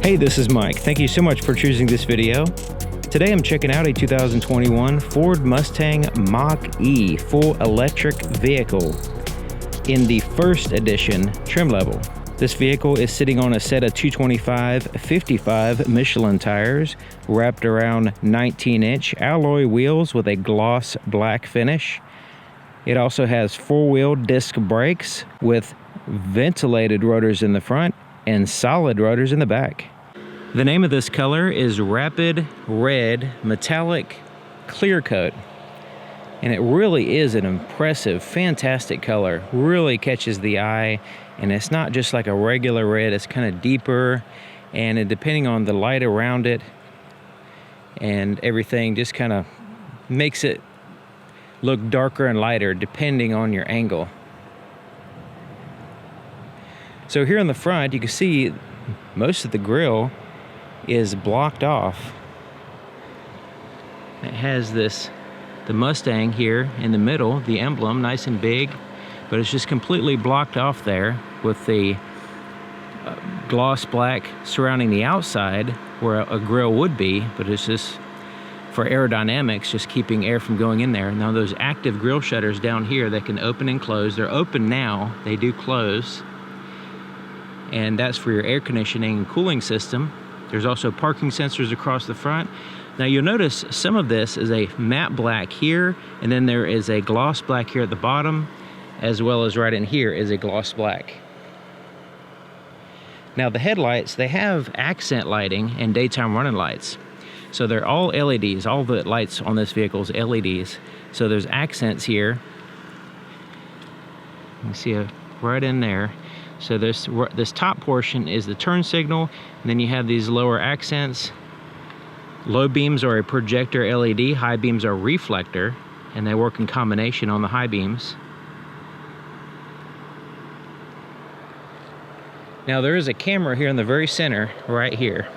Hey, this is Mike. Thank you so much for choosing this video. Today I'm checking out a 2021 Ford Mustang Mach-E full electric vehicle in the first edition trim level. This vehicle is sitting on a set of 225/55 Michelin tires wrapped around 19-inch alloy wheels with a gloss black finish. It also has four-wheel disc brakes with ventilated rotors in the front and solid rotors in the back. The name of this color is Rapid Red Metallic Clear Coat, and it really is an impressive, fantastic color. Really catches the eye, and it's not just like a regular red, it's kind of deeper, and depending on the light around it and everything, just kind of makes it look darker and lighter depending on your angle. So here in the front, you can see most of the grille is blocked off. It has the Mustang here in the middle, the emblem, nice and big, but it's just completely blocked off there with the gloss black surrounding the outside where a grille would be, but it's just for aerodynamics, just keeping air from going in there. Now those active grille shutters down here that can open and close, they're open now, they do close, and that's for your air conditioning and cooling system. There's also parking sensors across the front. Now you'll notice some of this is a matte black here, and then there is a gloss black here at the bottom, as well as right in here is a gloss black. Now the headlights, they have accent lighting and daytime running lights. So they're all LEDs, all the lights on this vehicle is LEDs. So there's accents here. You can see it right in there. So this top portion is the turn signal, and then you have these lower accents. Low beams are a projector LED, high beams are reflector, and they work in combination on the high beams. Now there is a camera here in the very center, right here.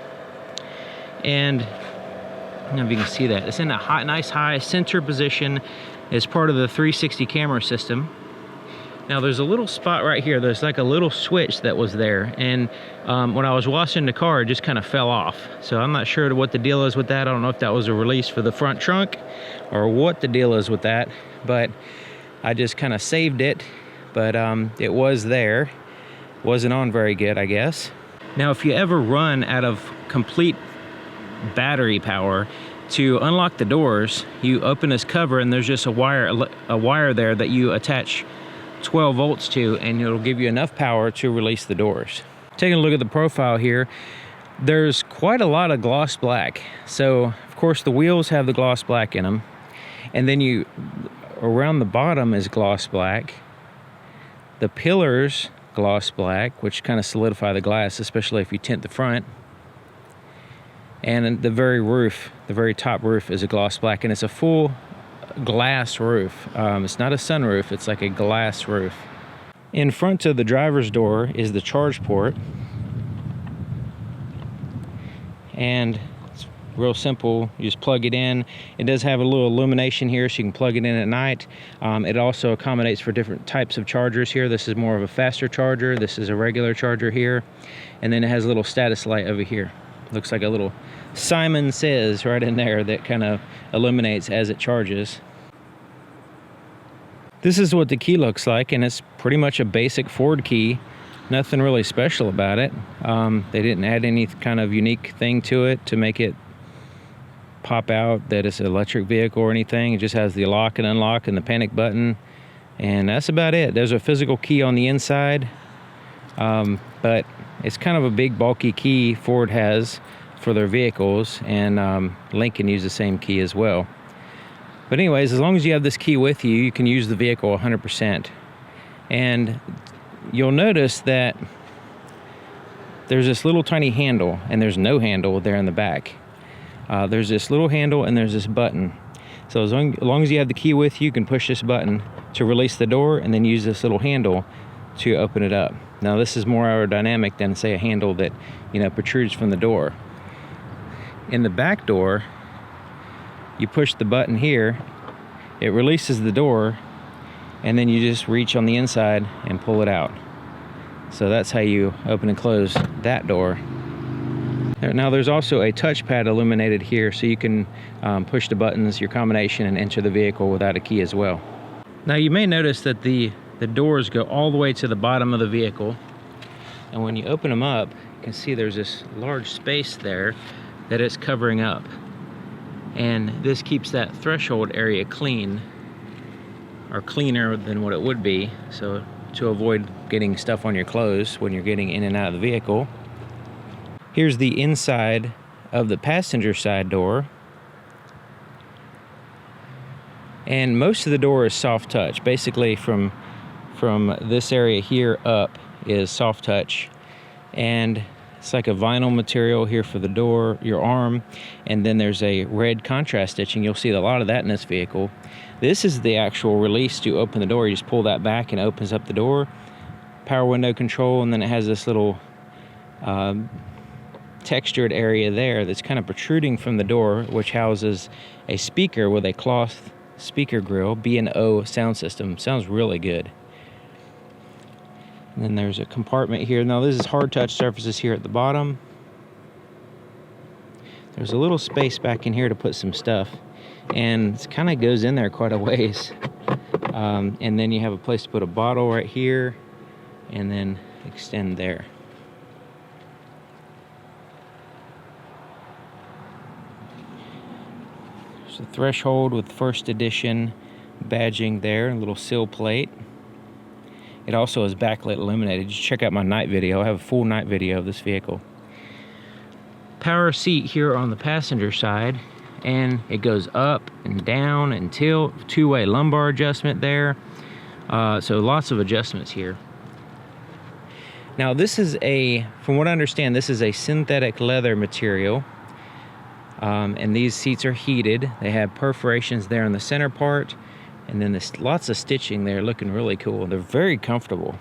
And I don't know if you can see that. It's in a nice high center position as part of the 360 camera system. Now there's a little spot right here, there's like a little switch that was there, and when I was washing the car, it just kind of fell off. So I'm not sure what the deal is with that. I don't know if that was a release for the front trunk or what the deal is with that, but I just kind of saved it, but it was there. Wasn't on very good, I guess. Now if you ever run out of complete battery power, to unlock the doors, you open this cover and there's just a wire there that you attach 12 volts to, and it'll give you enough power to release the doors. Taking a look at the profile here, there's quite a lot of gloss black. So of course the wheels have the gloss black in them, and then around the bottom is gloss black. The pillars gloss black, which kind of solidify the glass, especially if you tint the front. And the very roof, the very top roof is a gloss black, and it's a full glass roof. It's not a sunroof, it's like a glass roof. In front of the driver's door is the charge port, and it's real simple. You just plug it in. It does have a little illumination here so you can plug it in at night. It also accommodates for different types of chargers here. This is more of a faster charger, this is a regular charger here, and then it has a little status light over here. Looks like a little Simon Says right in there that kind of illuminates as it charges. This is what the key looks like, and it's pretty much a basic Ford key. Nothing really special about it. They didn't add any kind of unique thing to it to make it pop out that it's an electric vehicle or anything. It just has the lock and unlock and the panic button, and that's about it. There's a physical key on the inside, but it's kind of a big bulky key Ford has for their vehicles, and Lincoln used the same key as well. But anyways, as long as you have this key with you, you can use the vehicle 100%. And you'll notice that there's this little tiny handle, and there's no handle there in the back. There's this little handle and there's this button. So as long as you have the key with you, you can push this button to release the door, and then use this little handle to open it up. Now this is more aerodynamic than, say, a handle that, you know, protrudes from the door. In the back door, you push the button here, it releases the door, and then you just reach on the inside and pull it out. So that's how you open and close that door. Now there's also a touchpad illuminated here, so you can push the buttons, your combination, and enter the vehicle without a key as well. Now you may notice that the doors go all the way to the bottom of the vehicle, and when you open them up, you can see there's this large space there that it's covering up, and this keeps that threshold area clean, or cleaner than what it would be, so to avoid getting stuff on your clothes when you're getting in and out of the vehicle. Here's the inside of the passenger side door. And most of the door is soft touch. Basically from this area here up is soft touch. And it's like a vinyl material here for the door, your arm. And then there's a red contrast stitching. You'll see a lot of that in this vehicle. This is the actual release to open the door. You just pull that back and it opens up the door. Power window control, and then it has this little textured area there that's kind of protruding from the door, which houses a speaker with a cloth speaker grill. B&O Sound System. Sounds really good. And then there's a compartment here. Now this is hard touch surfaces here at the bottom. There's a little space back in here to put some stuff, and it kind of goes in there quite a ways. And then you have a place to put a bottle right here, and then extend there. There's a threshold with first edition badging there, a little sill plate. It also is backlit illuminated. Just check out my night video. I have a full night video of this vehicle. Power seat here on the passenger side, and it goes up and down and tilt. Two-way lumbar adjustment there. So lots of adjustments here. Now this is from what I understand, this is a synthetic leather material. And these seats are heated. They have perforations there in the center part, and then there's lots of stitching there, looking really cool. They're very comfortable.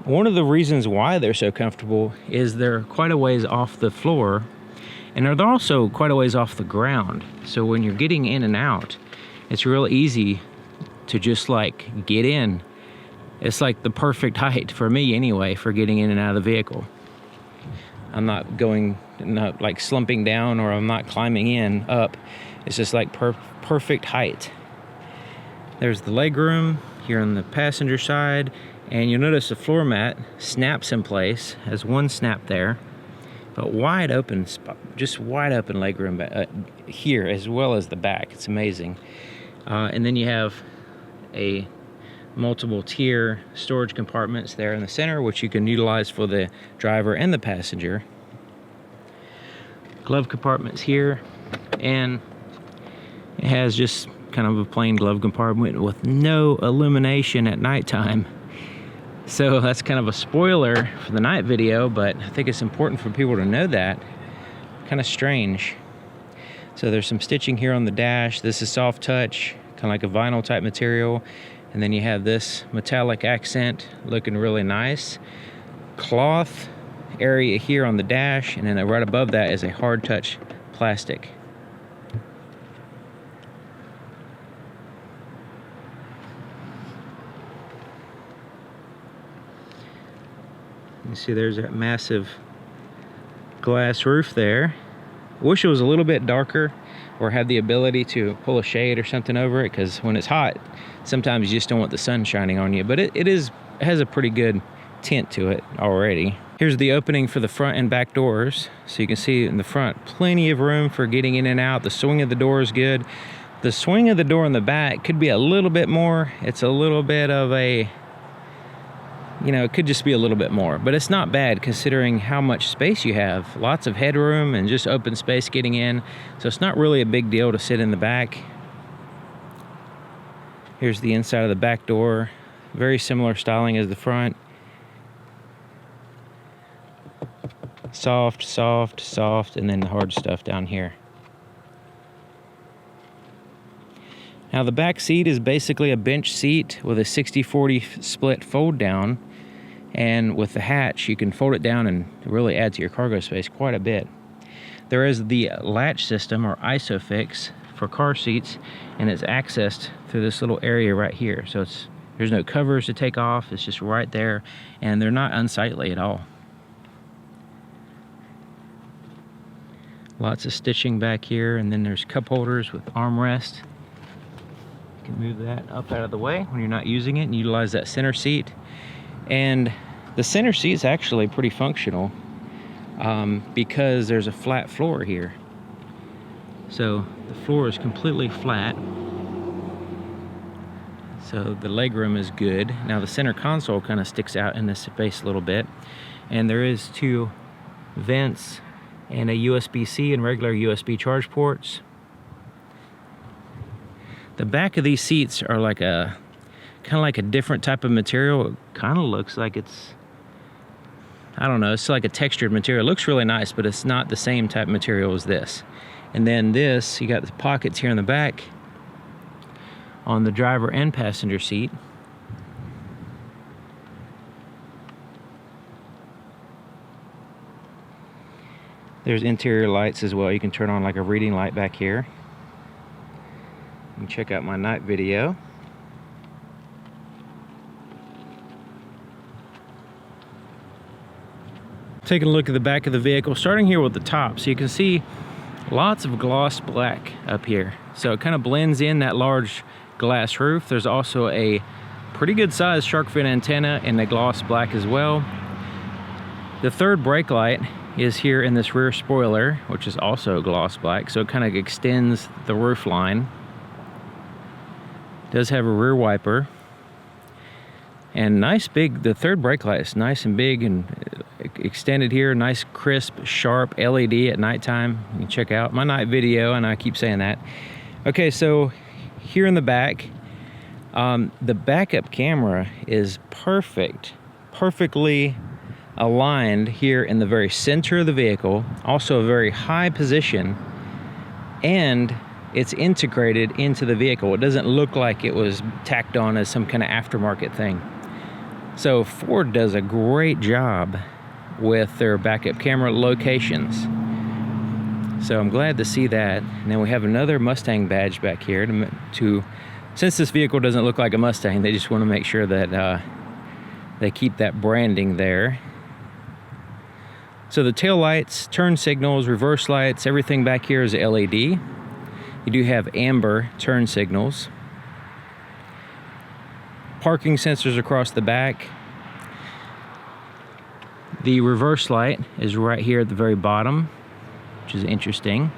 One of the reasons why they're so comfortable is they're quite a ways off the floor, and they're also quite a ways off the ground. So when you're getting in and out, it's real easy to just like get in. It's like the perfect height for me anyway for getting in and out of the vehicle. I'm not like slumping down, or I'm not climbing up. It's just like perfect height. There's the legroom here on the passenger side, and you'll notice the floor mat snaps in place. Has one snap there, but wide open spot, just wide open legroom here as well as the back. It's amazing. And then you have a multiple tier storage compartments there in the center, which you can utilize for the driver and the passenger. Glove compartments here, and it has just kind of a plain glove compartment with no illumination at nighttime. So that's kind of a spoiler for the night video, but I think it's important for people to know that. Kind of strange. So there's some stitching here on the dash. This is soft touch, kind of like a vinyl type material. And then you have this metallic accent looking really nice. Cloth area here on the dash, and then right above that is a hard touch plastic. You see there's that massive glass roof there. I wish it was a little bit darker, or had the ability to pull a shade or something over it, because when it's hot, sometimes you just don't want the sun shining on you. But it has a pretty good tint to it already. Here's the opening for the front and back doors. So you can see in the front, plenty of room for getting in and out. The swing of the door is good. The swing of the door in the back could be a little bit more. It's a little bit of a, it could just be a little bit more, but it's not bad considering how much space you have. Lots of headroom and just open space getting in. So it's not really a big deal to sit in the back. Here's the inside of the back door. Very similar styling as the front. Soft, soft, soft, and then the hard stuff down here. Now the back seat is basically a bench seat with a 60-40 split fold down, and with the hatch you can fold it down and really add to your cargo space quite a bit. There is the latch system, or ISOFIX, for car seats, and it's accessed through this little area right here. So there's no covers to take off, it's just right there, and they're not unsightly at all. Lots of stitching back here, and then there's cup holders with armrest. You can move that up out of the way when you're not using it and utilize that center seat. And the center seat is actually pretty functional because there's a flat floor here. So the floor is completely flat. So the legroom is good. Now the center console kind of sticks out in this space a little bit. And there is 2 vents and a USB-C and regular USB charge ports. The back of these seats are like a kind of like a different type of material. It kind of looks like it's, I don't know, it's like a textured material. It looks really nice, but it's not the same type of material as this. And then this, you got the pockets here in the back on the driver and passenger seat. There's interior lights as well. You can turn on like a reading light back here. You can check out my night video. Taking a look at the back of the vehicle, starting here with the top. So you can see lots of gloss black up here. So it kind of blends in that large glass roof. There's also a pretty good sized shark fin antenna in the gloss black as well. The third brake light is here in this rear spoiler, which is also gloss black, so it kind of extends the roof line. It does have a rear wiper, and nice big, the third brake light is nice and big and extended here, nice crisp sharp LED at nighttime. You can check out my night video, and I keep saying that. Okay, so here in the back, the backup camera is perfectly aligned here in the very center of the vehicle, also a very high position, and it's integrated into the vehicle. It doesn't look like it was tacked on as some kind of aftermarket thing. So Ford does a great job with their backup camera locations. So I'm glad to see that. And then we have another Mustang badge back here since this vehicle doesn't look like a Mustang, they just want to make sure that they keep that branding there. So the tail lights, turn signals, reverse lights, everything back here is LED. You do have amber turn signals. Parking sensors across the back. The reverse light is right here at the very bottom, which is interesting.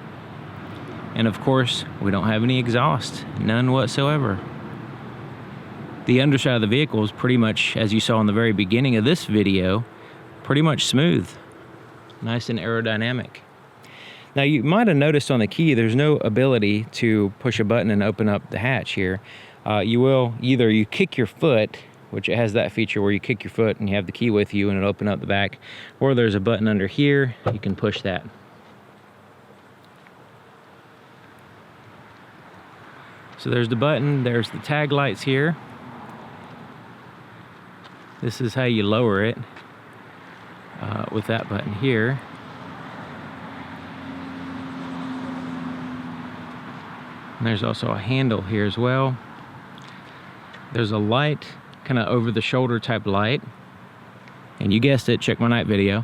And of course, we don't have any exhaust, none whatsoever. The underside of the vehicle is pretty much, as you saw in the very beginning of this video, pretty much smooth. Nice and aerodynamic. Now you might have noticed on the key, there's no ability to push a button and open up the hatch here. You will either you kick your foot, which it has that feature where you kick your foot and you have the key with you and it'll open up the back, or there's a button under here, you can push that. So there's the button, there's the tag lights here. This is how you lower it with that button here. And there's also a handle here as well. There's a light, kind of over the shoulder type light. And you guessed it, check my night video.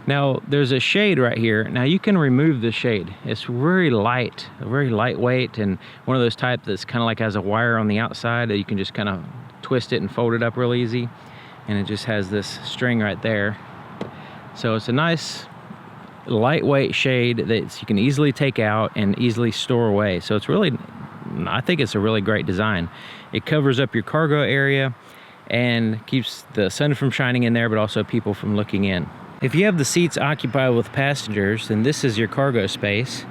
Now there's a shade right here. Now you can remove the shade. It's very light, very lightweight, and one of those type that's kind of like has a wire on the outside that you can just kind of twist it and fold it up real easy. And it just has this string right there. So it's a nice lightweight shade that you can easily take out and easily store away. So it's really, I think it's a really great design. It covers up your cargo area and keeps the sun from shining in there, but also people from looking in. If you have the seats occupied with passengers, then this is your cargo space,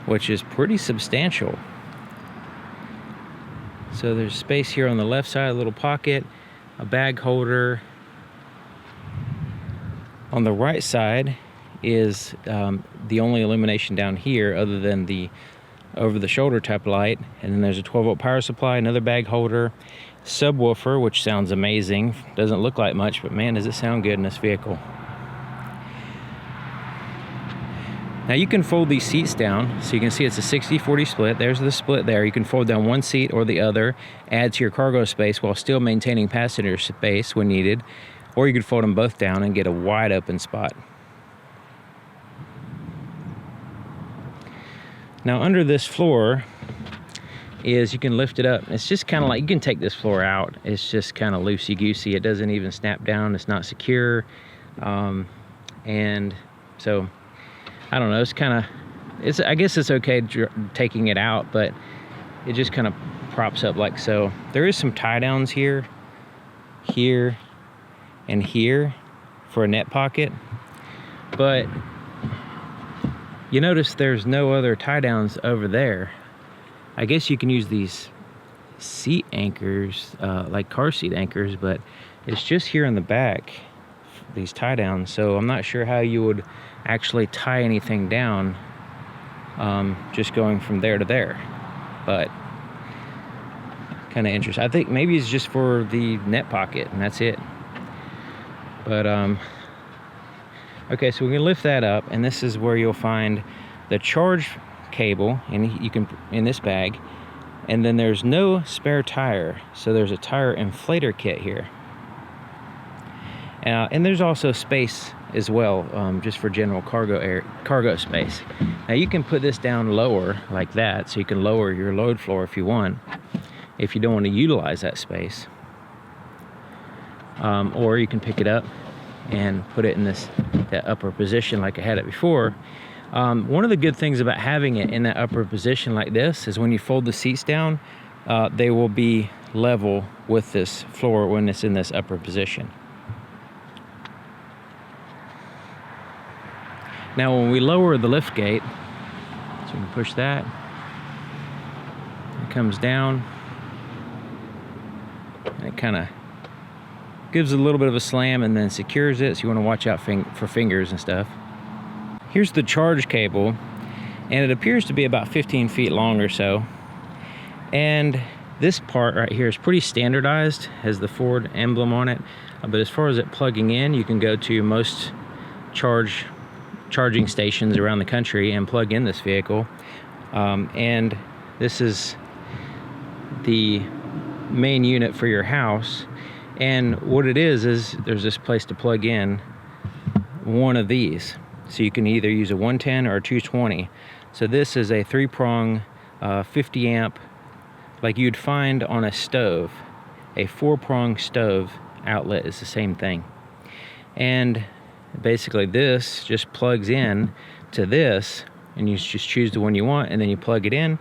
which is pretty substantial. So there's space here on the left side, a little pocket, a bag holder. On the right side is the only illumination down here other than the over the shoulder type light, and then there's a 12-volt power supply, another bag holder, subwoofer, which sounds amazing. Doesn't look like much, but man, does it sound good in this vehicle. Now you can fold these seats down, so you can see it's a 60-40 split. There's the split there. You can fold down one seat or the other, add to your cargo space while still maintaining passenger space when needed, or you could fold them both down and get a wide open spot. Now under this floor is, you can lift it up. It's just kind of like, you can take this floor out. It's just kind of loosey-goosey. It doesn't even snap down. It's not secure. And so, I don't know, it's kind of, I guess it's okay taking it out, but it just kind of props up like so. There is some tie downs here, here, and here for a net pocket, but you notice there's no other tie downs over there. I guess you can use these seat anchors, like car seat anchors, but it's just here in the back, these tie downs. So I'm not sure how you would actually tie anything down, just going from there to there, but kind of interesting. I think maybe it's just for the net pocket and that's it. But okay, so we can lift that up, and this is where you'll find the charge cable, and you can, in this bag, and then there's no spare tire, so there's a tire inflator kit here, and there's also space as well, just for general cargo space. Now you can put this down lower like that, so you can lower your load floor if you want, if you don't want to utilize that space, or you can pick it up and put it in that upper position like I had it before. One of the good things about having it in that upper position like this is when you fold the seats down, they will be level with this floor when it's in this upper position. Now when we lower the lift gate, so we can push that, it comes down, and it kind of gives a little bit of a slam and then secures it, so you want to watch out for fingers and stuff. Here's the charge cable, and it appears to be about 15 feet long or so. And this part right here is pretty standardized, has the Ford emblem on it. But as far as it plugging in, you can go to most charging stations around the country and plug in this vehicle. And this is the main unit for your house. And what it is there's this place to plug in one of these. So you can either use a 110 or a 220. So this is a 3-prong 50 amp, like you'd find on a stove. A 4-prong stove outlet is the same thing. And basically this just plugs in to this, and you just choose the one you want, and then you plug it in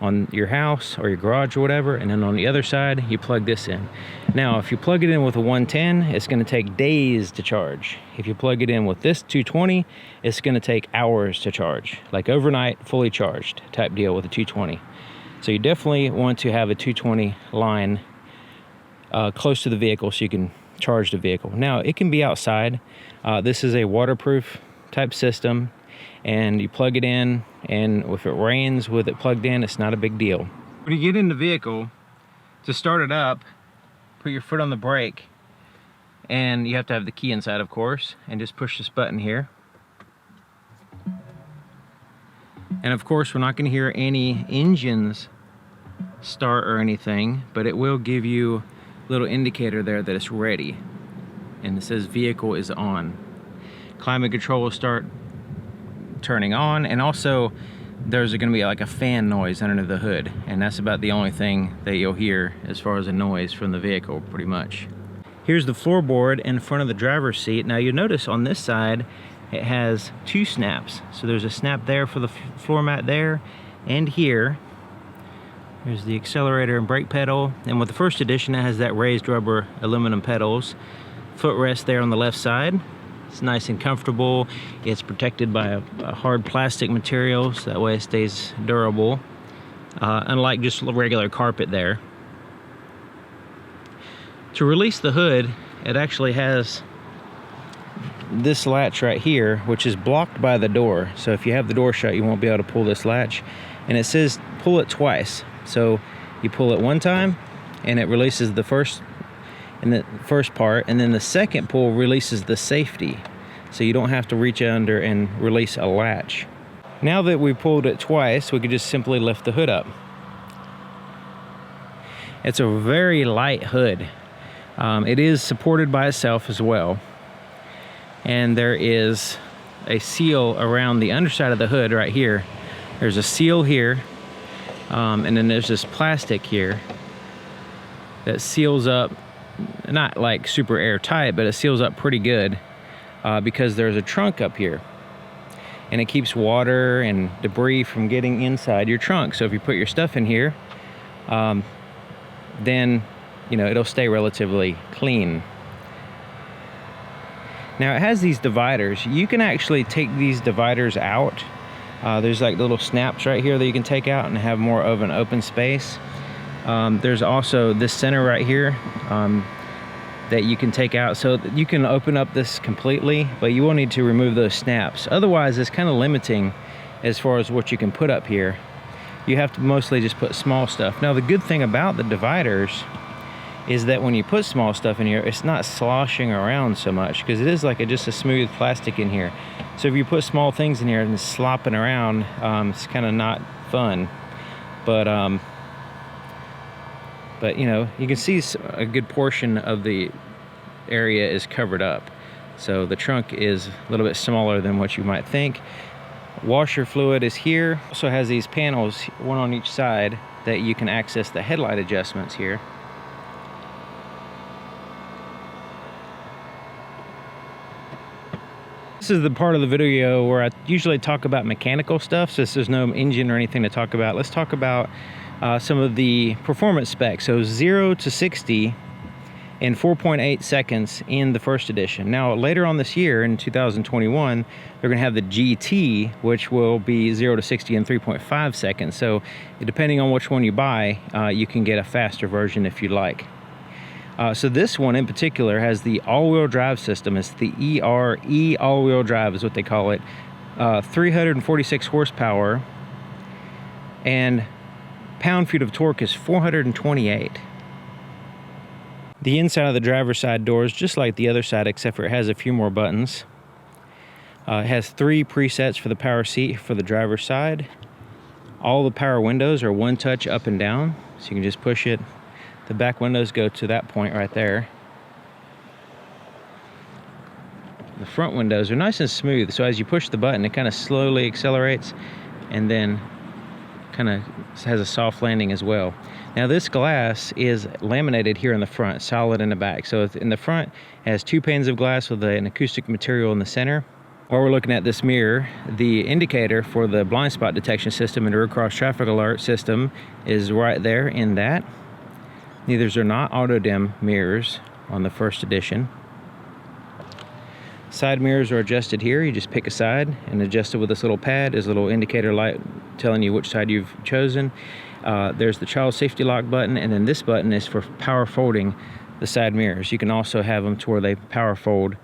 on your house or your garage or whatever, and then on the other side you plug this in. Now if you plug it in with a 110, it's going to take days to charge. If you plug it in with this 220, it's going to take hours to charge, like overnight fully charged type deal with a 220. So you definitely want to have a 220 line close to the vehicle so you can charge the vehicle. Now it can be outside. This is a waterproof type system, and you plug it in, and if it rains with it plugged in, it's not a big deal. When you get in the vehicle, to start it up, put your foot on the brake, and you have to have the key inside, of course, and just push this button here. And of course, we're not going to hear any engines start or anything, but it will give you a little indicator there that it's ready, and it says vehicle is on. Climate control will start turning on, and also there's going to be like a fan noise under the hood, and that's about the only thing that you'll hear as far as a noise from the vehicle, pretty much. Here's the floorboard in front of the driver's seat. Now you notice on this side it has 2 snaps, so there's a snap there for the floor mat there, and here there's the accelerator and brake pedal. And with the first edition, it has that raised rubber aluminum pedals. Footrest there on the left side. It's nice and comfortable. It's protected by a hard plastic material, so that way it stays durable, unlike just regular carpet there. To release the hood, it actually has this latch right here, which is blocked by the door. So if you have the door shut, you won't be able to pull this latch. And it says pull it twice. So you pull it one time, and it releases the first part, and then the second pull releases the safety, so you don't have to reach under and release a latch Now that we pulled it twice, we could just simply lift the hood up. It's a very light hood. It is supported by itself as well. And there is a seal around the underside of the hood right here. There's a seal here, and then there's this plastic here that seals up, not like super airtight, but it seals up pretty good because there's a trunk up here. And it keeps water and debris from getting inside your trunk. So if you put your stuff in here, then it'll stay relatively clean. Now it has these dividers. You can actually take these dividers out. There's like little snaps right here that you can take out and have more of an open space. There's also this center right here that you can take out, so you can open up this completely, but you will need to remove those snaps. Otherwise, it's kind of limiting as far as what you can put up here. You have to mostly just put small stuff. Now, the good thing about the dividers is that when you put small stuff in here, it's not sloshing around so much, because it is like just a smooth plastic in here. So if you put small things in here and it's slopping around, it's kind of not fun. But you can see a good portion of the area is covered up. So the trunk is a little bit smaller than what you might think. Washer fluid is here. Also has these panels, one on each side, that you can access the headlight adjustments here. This is the part of the video where I usually talk about mechanical stuff, since there's no engine or anything to talk about. Let's talk about some of the performance specs. So 0 to 60 in 4.8 seconds in the first edition. Now later on this year in 2021, they're going to have the GT, which will be 0 to 60 in 3.5 seconds. So depending on which one you buy, you can get a faster version if you like. So this one in particular has the all-wheel drive system. It's the E all-wheel drive is what they call it. 346 horsepower, and pound-feet of torque is 428. The inside of the driver's side door is just like the other side, except for it has a few more buttons. It has 3 presets for the power seat for the driver's side. All the power windows are one touch up and down, so you can just push it. The back windows go to that point right there. The front windows are nice and smooth, so as you push the button, it kind of slowly accelerates and then kind of has a soft landing as well. Now this glass is laminated here in the front, solid in the back. So in the front, it has 2 panes of glass with an acoustic material in the center. While we're looking at this mirror, the indicator for the blind spot detection system and the rear cross traffic alert system is right there in that. These are not auto dim mirrors on the first edition. Side mirrors are adjusted here. You just pick a side and adjust it with this little pad. There's a little indicator light telling you which side you've chosen. There's the child safety lock button, and then this button is for power folding the side mirrors. You can also have them to where they power fold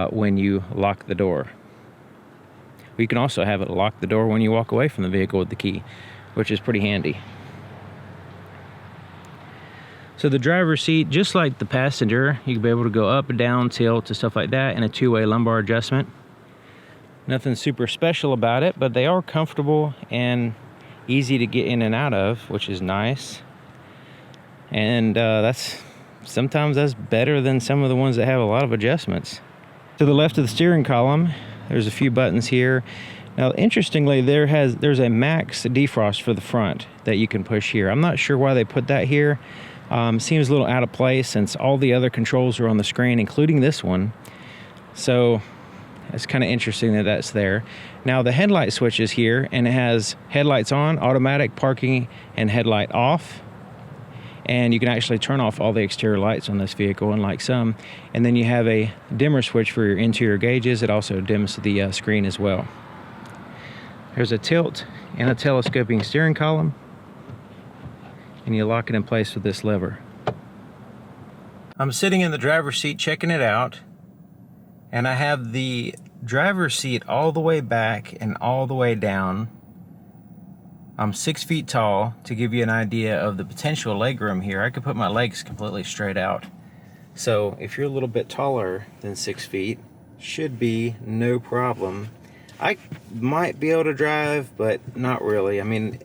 when you lock the door. You can also have it lock the door when you walk away from the vehicle with the key, which is pretty handy. So the driver's seat, just like the passenger, you can be able to go up and down, tilt, and stuff like that, and a 2-way lumbar adjustment. Nothing super special about it, but they are comfortable and easy to get in and out of, which is nice. And sometimes that's better than some of the ones that have a lot of adjustments. To the left of the steering column, there's a few buttons here. Now, interestingly, there's a max defrost for the front that you can push here. I'm not sure why they put that here. Seems a little out of place since all the other controls are on the screen, including this one. So it's kind of interesting that that's there. Now the headlight switch is here, and it has headlights on, automatic, parking, and headlight off. And you can actually turn off all the exterior lights on this vehicle, unlike some. And then you have a dimmer switch for your interior gauges. It also dims the screen as well. There's a tilt and a telescoping steering column, and you lock it in place with this lever. I'm sitting in the driver's seat checking it out, and I have the driver's seat all the way back and all the way down. I'm 6 feet tall. To give you an idea of the potential legroom here, I could put my legs completely straight out. So if you're a little bit taller than 6 feet, should be no problem I might be able to drive, but not really. I mean,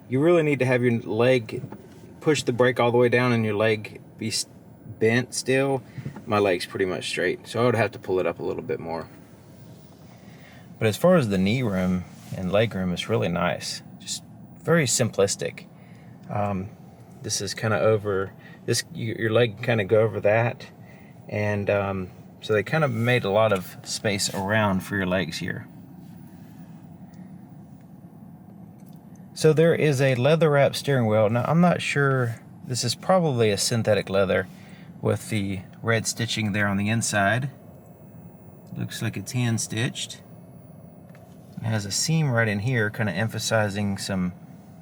you really need to have your leg, push the brake all the way down and your leg be bent still. My leg's pretty much straight, so I would have to pull it up a little bit more. But as far as the knee room and leg room, it's really nice. Just very simplistic. This is kind of over, this, your leg can kind of go over that. And so they kind of made a lot of space around for your legs here. So there is a leather wrap steering wheel. Now I'm not sure, this is probably a synthetic leather with the red stitching there on the inside. Looks like it's hand stitched. It has a seam right in here, kind of emphasizing some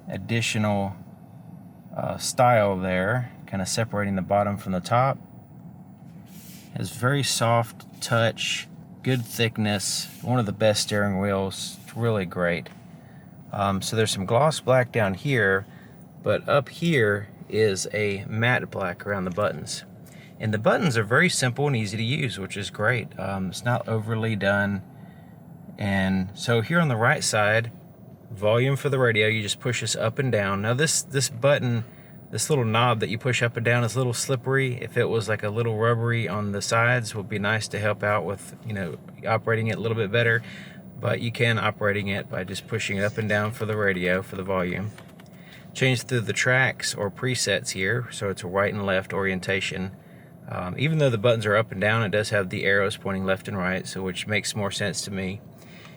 additional style there, kind of separating the bottom from the top. It has very soft touch, good thickness, one of the best steering wheels. It's really great. So there's some gloss black down here, but up here is a matte black around the buttons. And the buttons are very simple and easy to use, which is great. It's not overly done. And so here on the right side, volume for the radio, you just push this up and down. Now this button, this little knob that you push up and down is a little slippery. If it was like a little rubbery on the sides, would be nice to help out with, you know, operating it a little bit better. But you can operating it by just pushing it up and down for the radio, for the volume. Change through the tracks or presets here, so it's a right and left orientation. Even though the buttons are up and down, it does have the arrows pointing left and right, so which makes more sense to me.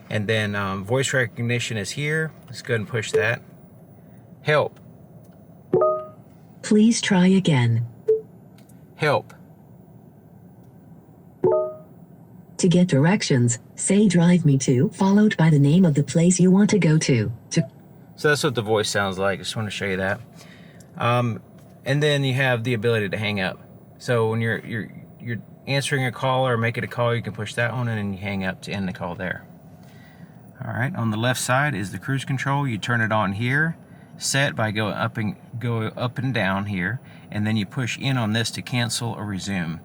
And then voice recognition is here. Let's go ahead and push that. Help. Please try again. Help. To get directions, say drive me to, followed by the name of the place you want to go to. So that's what the voice sounds like. Just want to show you that. And then you have the ability to hang up. So when you're answering a call or making a call, you can push that one and then you hang up to end the call there. All right, on the left side is the cruise control. You turn it on here, set by go up and down here, and then you push in on this to cancel or resume.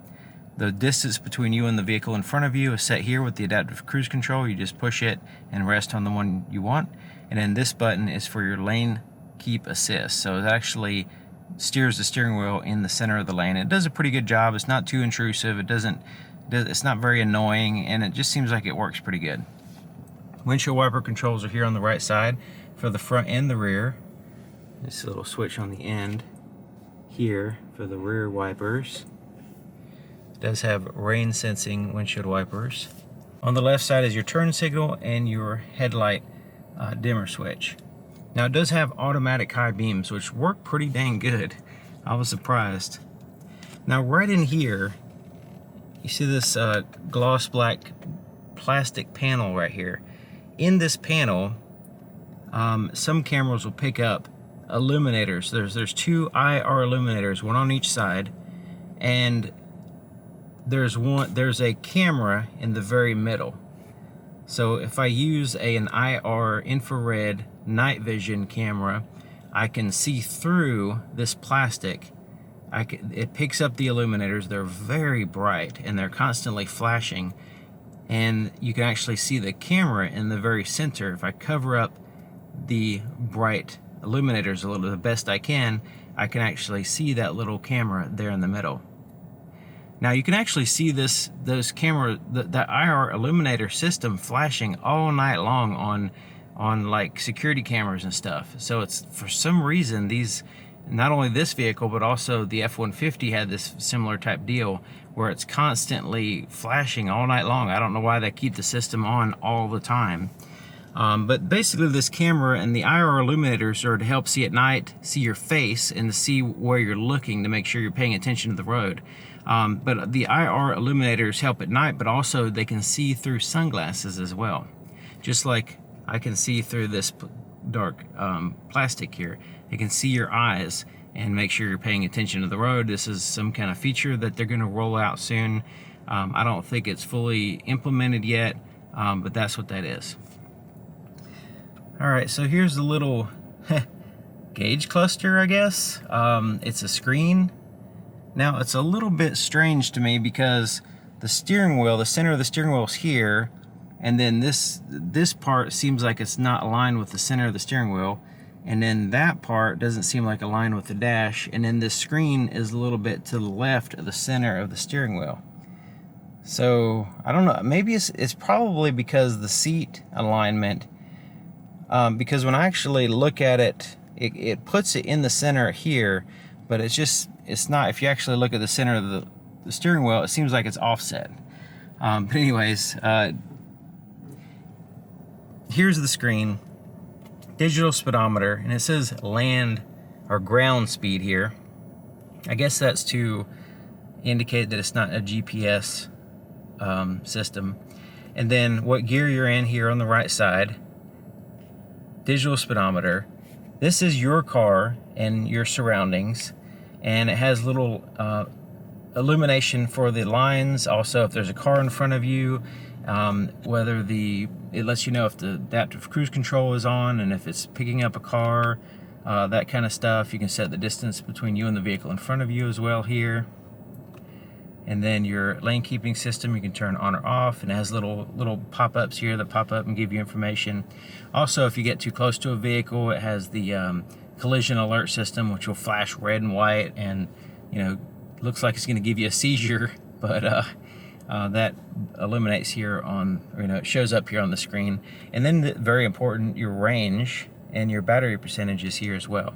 The distance between you and the vehicle in front of you is set here with the adaptive cruise control. You just push it and rest on the one you want. And then this button is for your lane keep assist. So it actually steers the steering wheel in the center of the lane. It does a pretty good job. It's not too intrusive. It's not very annoying, and it just seems like it works pretty good. Windshield wiper controls are here on the right side for the front and the rear. This little switch on the end here for the rear wipers. It does have rain sensing windshield wipers. On the left side is your turn signal and your headlight dimmer switch. Now it does have automatic high beams, which work pretty dang good. I was surprised. Now right in here, you see this gloss black plastic panel right here. In this panel, some cameras will pick up illuminators. There's two IR illuminators, one on each side, and there's a camera in the very middle. So if I use an IR infrared night vision camera, I can see through this plastic. It picks up the illuminators. They're very bright and they're constantly flashing. And you can actually see the camera in the very center. If I cover up the bright illuminators a little the best I can actually see that little camera there in the middle. Now you can actually see that IR illuminator system flashing all night long on like security cameras and stuff. So it's, for some reason, these, not only this vehicle but also the F-150 had this similar type deal where it's constantly flashing all night long. I don't know why they keep the system on all the time. But basically this camera and the IR illuminators are to help see at night, see your face, and to see where you're looking to make sure you're paying attention to the road. But the IR illuminators help at night, but also they can see through sunglasses as well. Just like I can see through this dark plastic here. It can see your eyes and make sure you're paying attention to the road. This is some kind of feature that they're going to roll out soon. I don't think it's fully implemented yet, but that's what that is. All right, so here's the little gauge cluster, I guess. It's a screen. Now, it's a little bit strange to me because the steering wheel, the center of the steering wheel is here, and then this part seems like it's not aligned with the center of the steering wheel, and then that part doesn't seem like aligned with the dash, and then this screen is a little bit to the left of the center of the steering wheel. So I don't know, maybe it's probably because the seat alignment, because when I actually look at it, it puts it in the center here, but it's not. If you actually look at the center of the steering wheel, it seems like it's offset. But anyways, here's the screen, digital speedometer, and it says land or ground speed here. I guess that's to indicate that it's not a GPS system. And then what gear you're in here on the right side, digital speedometer. This is your car and your surroundings, and it has little illumination for the lines. Also, if there's a car in front of you, it lets you know if the adaptive cruise control is on and if it's picking up a car, that kind of stuff. You can set the distance between you and the vehicle in front of you as well here. And then your lane keeping system, you can turn on or off, and it has little pop-ups here that pop up and give you information. Also, if you get too close to a vehicle, it has the collision alert system, which will flash red and white, and looks like it's going to give you a seizure, but that illuminates here on, it shows up here on the screen. And then very important, your range and your battery percentage is here as well.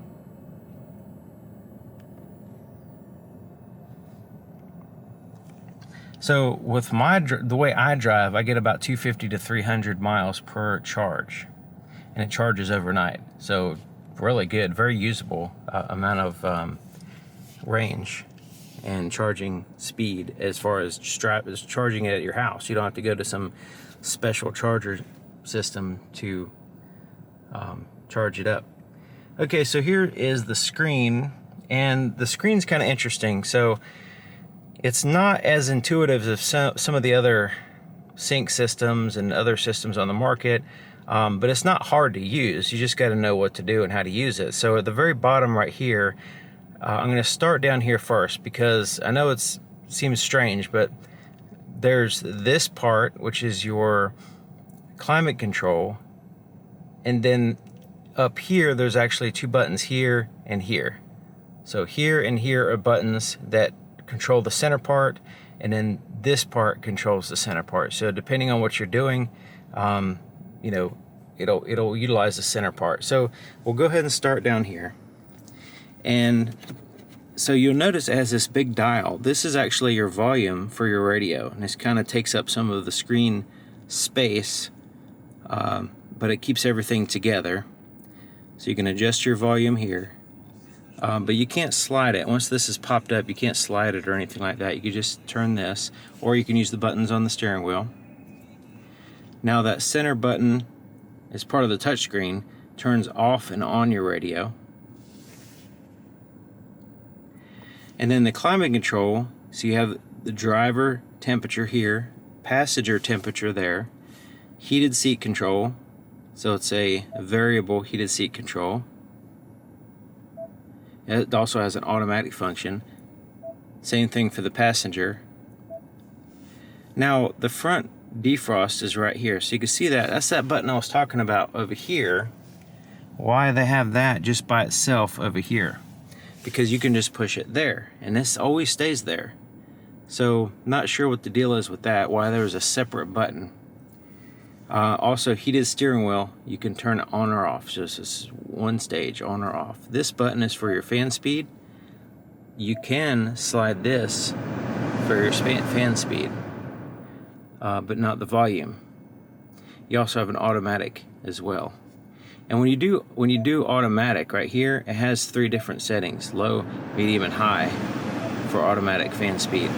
So with the way I drive, I get about 250 to 300 miles per charge, and it charges overnight. So really good, very usable amount of range and charging speed as far as charging it at your house. You don't have to go to some special charger system to charge it up. Okay, so here is the screen, and the screen's kind of interesting. So it's not as intuitive as some of the other sync systems and other systems on the market, but it's not hard to use. You just got to know what to do and how to use it. So at the very bottom right here, I'm going to start down here first, because I know it seems strange, but there's this part, which is your climate control, and then up here there's actually two buttons here and here. So here and here are buttons that control the center part, and then this part controls the center part. So depending on what you're doing, it'll utilize the center part. So we'll go ahead and start down here. And so you'll notice it has this big dial. This is actually your volume for your radio, and this kind of takes up some of the screen space, but it keeps everything together. So you can adjust your volume here. But you can't slide it. Once this is popped up, you can't slide it or anything like that. You can just turn this, or you can use the buttons on the steering wheel. Now that center button is part of the touchscreen, turns off and on your radio. And then the climate control, so you have the driver temperature here, passenger temperature there, heated seat control, so it's a variable heated seat control. It also has an automatic function. Same thing for the passenger. Now the front defrost is right here, so you can see that's that button I was talking about over here. Why they have that just by itself over here? Because you can just push it there, and this always stays there. So not sure what the deal is with that, why there's a separate button. Also, heated steering wheel, you can turn it on or off. So this is one stage, on or off. This button is for your fan speed. You can slide this for your fan speed, but not the volume. You also have an automatic as well. And when you do automatic right here, it has 3 different settings: low, medium, and high for automatic fan speed.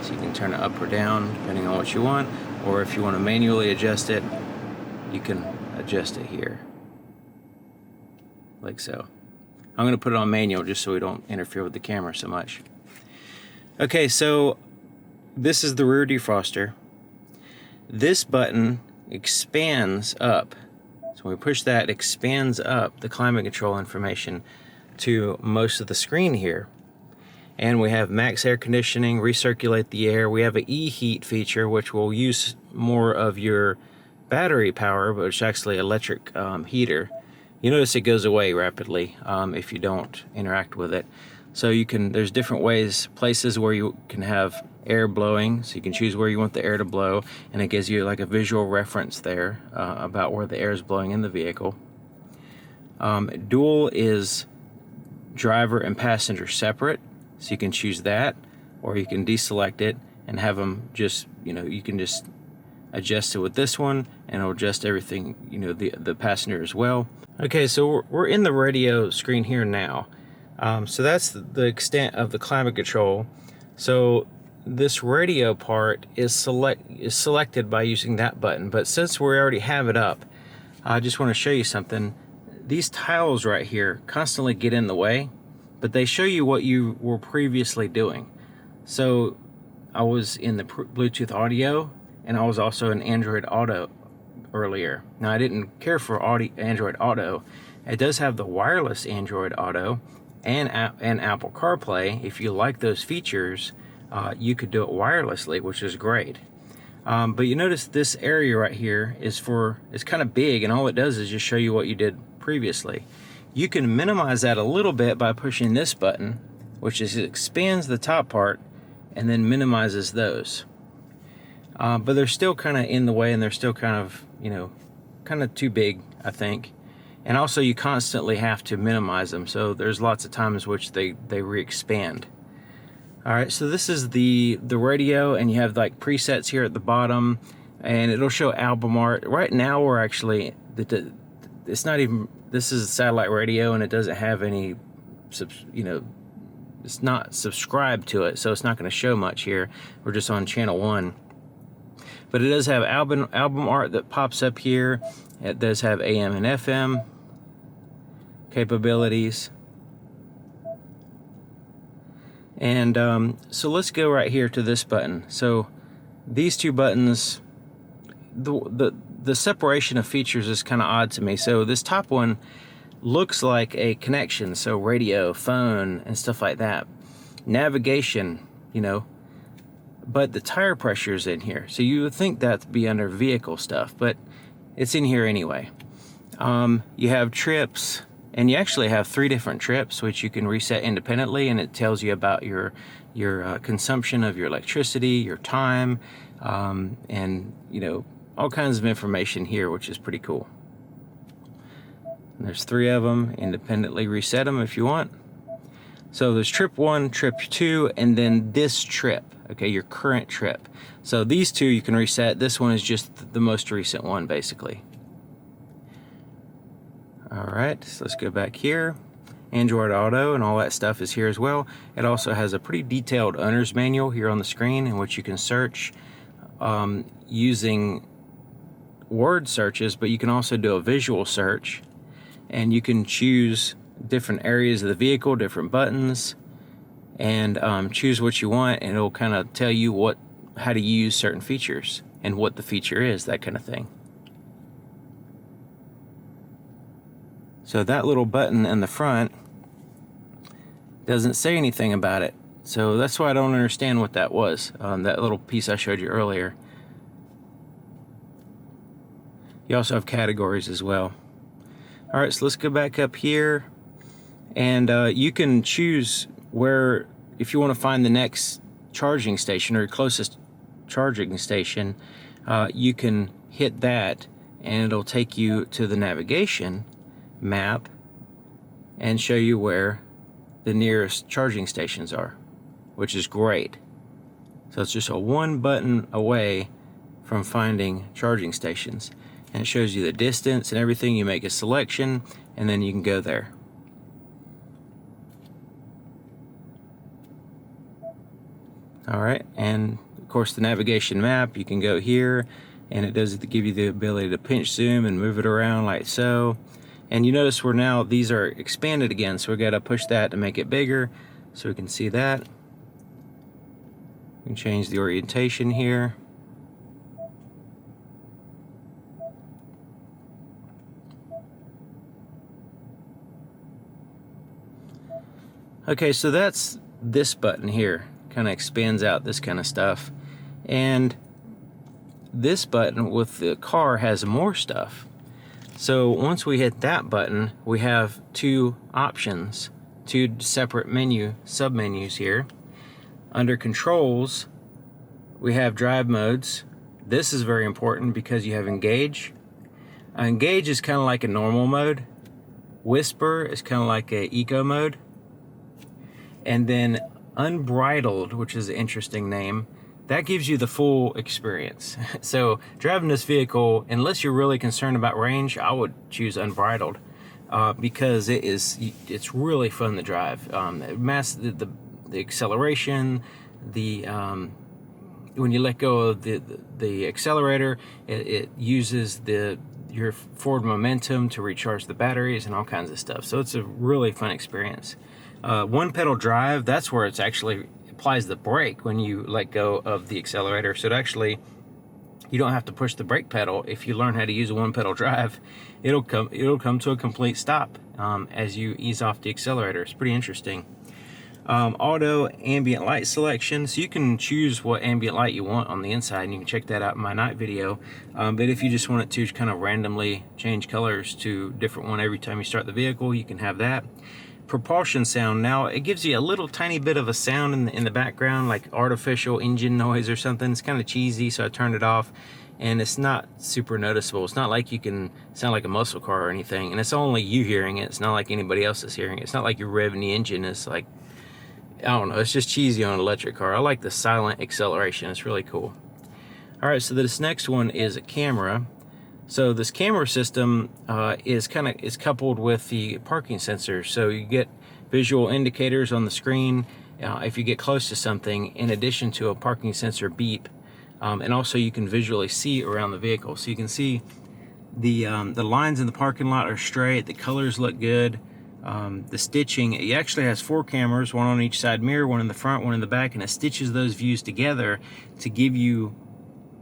So you can turn it up or down depending on what you want. Or if you want to manually adjust it, you can adjust it here, like so. I'm going to put it on manual just so we don't interfere with the camera so much. Okay, so this is the rear defroster. This button expands up. So when we push that, it expands up the climate control information to most of the screen here. And we have max air conditioning, recirculate the air. We have an e-heat feature, which will use more of your battery power, but it's actually electric heater. You notice it goes away rapidly if you don't interact with it. So you can, there's different places where you can have air blowing, so you can choose where you want the air to blow, and it gives you like a visual reference there about where the air is blowing in the vehicle. Dual is driver and passenger separate, so you can choose that, or you can deselect it and have them just, you can just adjust it with this one, and it'll adjust everything, the passenger as well. Okay, so we're in the radio screen here now. So that's the extent of the climate control. So this radio part is selected by using that button, but since we already have it up, I just want to show you something. These tiles right here constantly get in the way, but they show you what you were previously doing. So I was in the Bluetooth audio, and I was also in Android Auto earlier. Now I didn't care for Android Auto. It does have the wireless Android Auto and Apple CarPlay. If you like those features, you could do it wirelessly, which is great. But you notice this area right here is kind of big, and all it does is just show you what you did previously. You can minimize that a little bit by pushing this button, which expands the top part and then minimizes those. But they're still kind of in the way, and they're still kind of, kind of too big, I think. And also you constantly have to minimize them, so there's lots of times which they re-expand. Alright, so this is the radio, and you have like presets here at the bottom, and it'll show album art. Right now we're actually, it's not even, this is a satellite radio, and it doesn't have any, it's not subscribed to it, so it's not going to show much here. We're just on channel 1. But it does have album art that pops up here. It does have AM and FM capabilities. And so let's go right here to this button. So these two buttons, the separation of features is kind of odd to me. So this top one looks like a connection, so radio, phone, and stuff like that. Navigation, but the tire pressure is in here. So you would think that'd be under vehicle stuff, but it's in here anyway. You have trips, and you actually have 3 different trips, which you can reset independently, and it tells you about your consumption of your electricity, your time, and all kinds of information here, which is pretty cool. And there's 3 of them. Independently reset them if you want. So there's trip 1, trip 2, and then this trip, okay, your current trip. So these 2 you can reset. This one is just the most recent one, basically. All right, so let's go back here. Android Auto and all that stuff is here as well. It also has a pretty detailed owner's manual here on the screen, in which you can search using word searches, but you can also do a visual search, and you can choose different areas of the vehicle, different buttons, and choose what you want, and it'll kind of tell you how to use certain features and what the feature is, that kind of thing. So that little button in the front doesn't say anything about it. So that's why I don't understand what that was, that little piece I showed you earlier. You also have categories as well. All right, so let's go back up here, and you can choose where, if you want to find the next charging station or your closest charging station, you can hit that, and it'll take you to the navigation map and show you where the nearest charging stations are, which is great. So it's just a 1 button away from finding charging stations, and it shows you the distance and everything. You make a selection, and then you can go there. All right, and of course the navigation map, you can go here, and it does give you the ability to pinch zoom and move it around like so. And you notice these are expanded again, so we got to push that to make it bigger so we can see that. We can change the orientation here. Okay, so that's this button here kind of expands out this kind of stuff, and this button with the car has more stuff. So once we hit that button, we have two options, two separate sub-menus here. Under controls, we have drive modes. This is very important because you have engage. Engage is kind of like a normal mode. Whisper is kind of like a eco mode. And then unbridled, which is an interesting name, that gives you the full experience. So driving this vehicle, unless you're really concerned about range, I would choose unbridled because it's really fun to drive. The acceleration, when you let go of the accelerator, it uses your forward momentum to recharge the batteries and all kinds of stuff. So it's a really fun experience. One pedal drive, that's where it's actually applies the brake when you let go of the accelerator. So you don't have to push the brake pedal. If you learn how to use a one pedal drive, it'll come to a complete stop as you ease off the accelerator. It's pretty interesting. Auto ambient light selection, so you can choose what ambient light you want on the inside, and you can check that out in my night video. But if you just want it to kind of randomly change colors to different one every time you start the vehicle, you can have that. Propulsion sound, now it gives you a little tiny bit of a sound in the background, like artificial engine noise or something. It's kind of cheesy, so I turned it off, and it's not super noticeable. It's not like you can sound like a muscle car or anything, and it's only you hearing it. It's not like anybody else is hearing it. It's not like you're revving the engine. It's like, I don't know, it's just cheesy on an electric car. I like the silent acceleration. It's really cool. All right, so this next one is a camera. So this camera system is coupled with the parking sensors. So you get visual indicators on the screen if you get close to something, in addition to a parking sensor beep. And also you can visually see around the vehicle. So you can see the lines in the parking lot are straight, the colors look good. The stitching, it actually has 4 cameras, one on each side mirror, one in the front, one in the back, and it stitches those views together to give you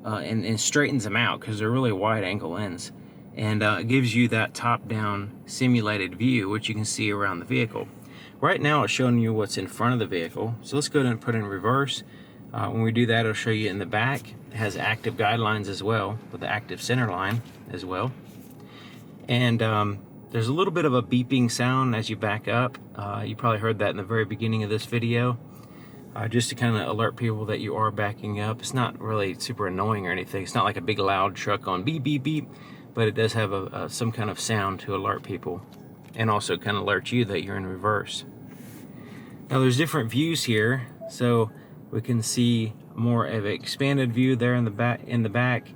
and straightens them out because they're really wide angle lens, and it gives you that top-down simulated view, which you can see around the vehicle. Right now it's showing you what's in front of the vehicle, so let's go ahead and put it in reverse. When we do that, it'll show you in the back. It has active guidelines as well, with the active center line as well. And there's a little bit of a beeping sound as you back up. You probably heard that in the very beginning of this video, just to kind of alert people that you are backing up. It's not really super annoying or anything. It's not like a big loud truck on beep, beep, beep, but it does have some kind of sound to alert people, and also kind of alert you that you're in reverse. Now there's different views here, so we can see more of an expanded view there in the back,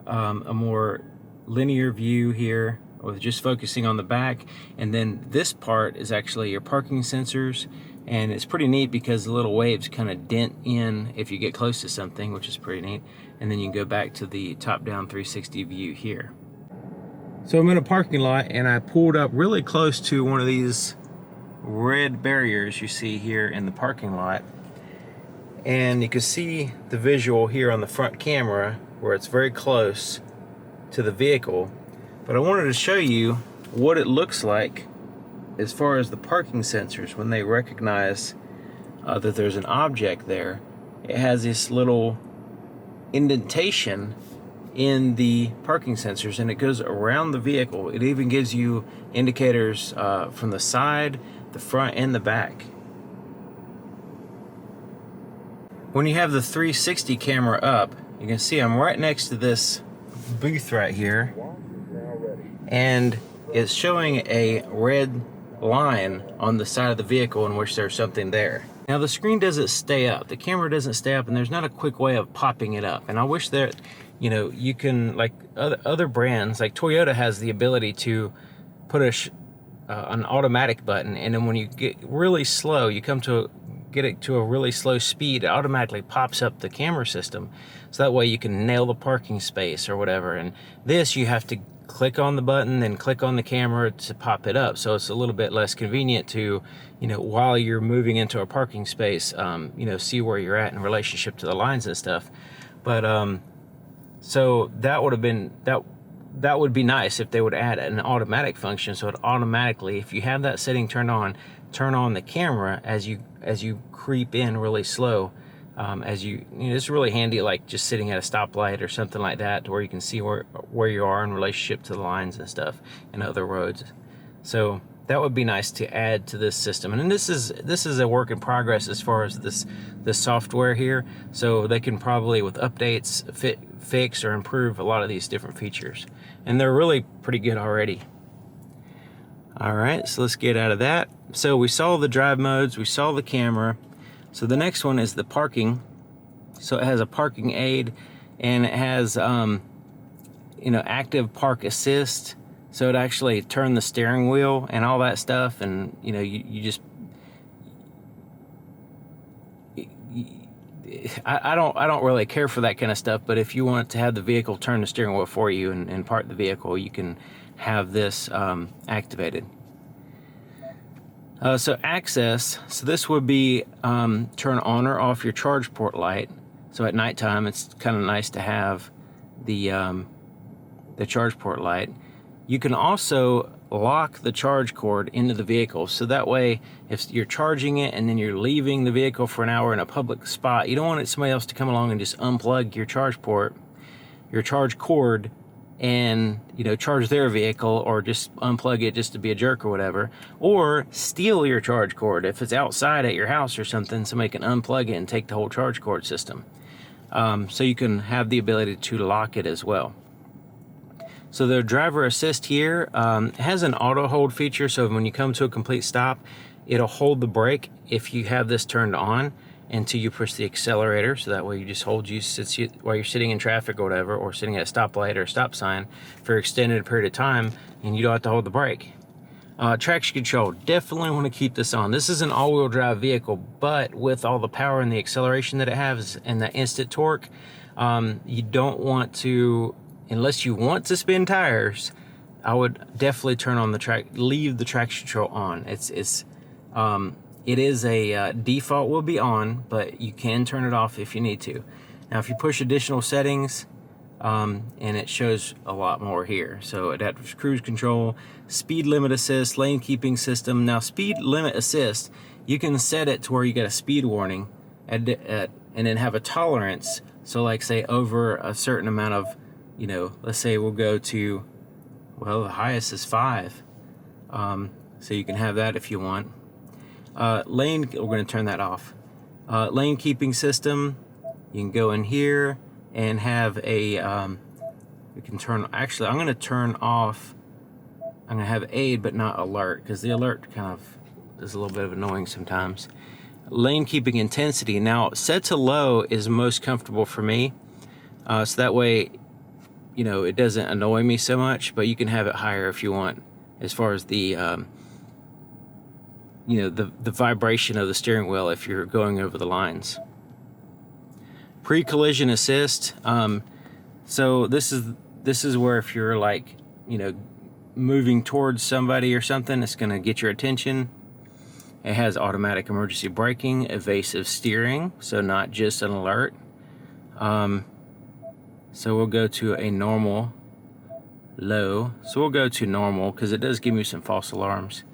a more linear view here with just focusing on the back, and then this part is actually your parking sensors, and it's pretty neat because the little waves kind of dent in if you get close to something, which is pretty neat. And then you can go back to the top-down 360 view here. So I'm in a parking lot, and I pulled up really close to one of these red barriers you see here in the parking lot, and you can see the visual here on the front camera where it's very close to the vehicle. But I wanted to show you what it looks like as far as the parking sensors when they recognize that there's an object there. It has this little indentation in the parking sensors, and it goes around the vehicle. It even gives you indicators from the side, the front, and the back. When you have the 360 camera up, you can see I'm right next to this booth right here, and it's showing a red line on the side of the vehicle in which there's something there. Now the screen doesn't stay up, the camera doesn't stay up, and there's not a quick way of popping it up. And I wish that, you know, you can, like other brands, like Toyota has the ability to put an automatic button, and then when you get really slow, you get it to a really slow speed, it automatically pops up the camera system, so that way you can nail the parking space or whatever. And this, you have to click on the button and click on the camera to pop it up, so it's a little bit less convenient to, you know, while you're moving into a parking space, you know, see where you're at in relationship to the lines and stuff. But so that would have been that would be nice if they would add an automatic function, so it automatically, if you have that setting turned on, turn on the camera as you creep in really slow. It's really handy, like just sitting at a stoplight or something like that, to where you can see where you are in relationship to the lines and stuff and other roads. So that would be nice to add to this system. And this is a work in progress as far as this software here. So they can probably, with updates, fix or improve a lot of these different features. And they're really pretty good already. All right, so let's get out of that. So we saw the drive modes, we saw the camera. So the next one is the parking. So it has a parking aid, and it has active park assist. So it actually turned the steering wheel and all that stuff, and I don't really care for that kind of stuff. But if you want to have the vehicle turn the steering wheel for you and park the vehicle, you can have this activated. So access, so this would be turn on or off your charge port light. So at nighttime, it's kind of nice to have the charge port light. You can also lock the charge cord into the vehicle. So that way, if you're charging it and then you're leaving the vehicle for an hour in a public spot, you don't want somebody else to come along and just unplug your charge cord, and charge their vehicle, or just unplug it just to be a jerk or whatever, or steal your charge cord. If it's outside at your house or something, somebody can unplug it and take the whole charge cord system. So you can have the ability to lock it as well. So the driver assist here has an auto hold feature, so when you come to a complete stop, it'll hold the brake if you have this turned on until you push the accelerator. So that way you just hold while you're sitting in traffic or whatever, or sitting at a stoplight or a stop sign for an extended period of time, and you don't have to hold the brake. Traction control, definitely want to keep this on. This is an all-wheel drive vehicle, but with all the power and the acceleration that it has and the instant torque, you don't want to, unless you want to spin tires, I would definitely turn on leave the traction control on. It is a default will be on, but you can turn it off if you need to. Now, if you push additional settings, and it shows a lot more here. So adaptive cruise control, speed limit assist, lane keeping system. Now, speed limit assist, you can set it to where you get a speed warning and then have a tolerance. So like, say, over a certain amount of, let's say we'll go to, well, the highest is 5. So you can have that if you want. Lane, we're going to turn that off. Lane keeping system, you can go in here and have a, we can turn, actually I'm going to turn off, I'm going to have aid but not alert, because the alert kind of is a little bit of annoying sometimes. Lane keeping intensity, now set to low is most comfortable for me, so that way, it doesn't annoy me so much, but you can have it higher if you want, as far as the, the vibration of the steering wheel if you're going over the lines. Pre-collision assist. So this is where if you're like, moving towards somebody or something, it's going to get your attention. It has automatic emergency braking, evasive steering, so not just an alert. So we'll go to a normal, low. So we'll go to normal because it does give me some false alarms.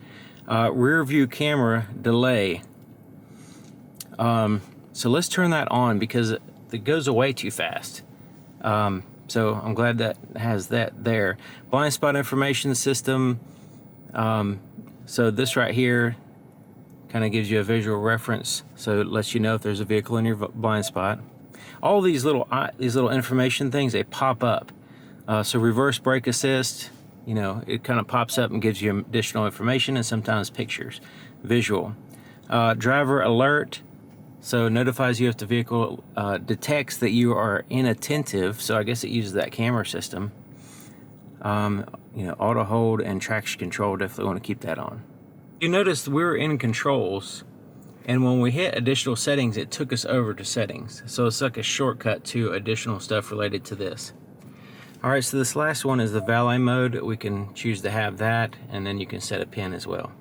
Rear view camera delay. So let's turn that on because it goes away too fast. So I'm glad that has that there. Blind spot information system. So this right here kind of gives you a visual reference. So it lets you know if there's a vehicle in your blind spot. All these little information things, they pop up. So reverse brake assist, it kind of pops up and gives you additional information and sometimes pictures, visual. Driver alert, so notifies you if the vehicle detects that you are inattentive. So I guess it uses that camera system. Auto hold and traction control, definitely want to keep that on. You notice we're in controls, and when we hit additional settings, it took us over to settings. So it's like a shortcut to additional stuff related to this. All right, so this last one is the valet mode. We can choose to have that, and then you can set a pin as well.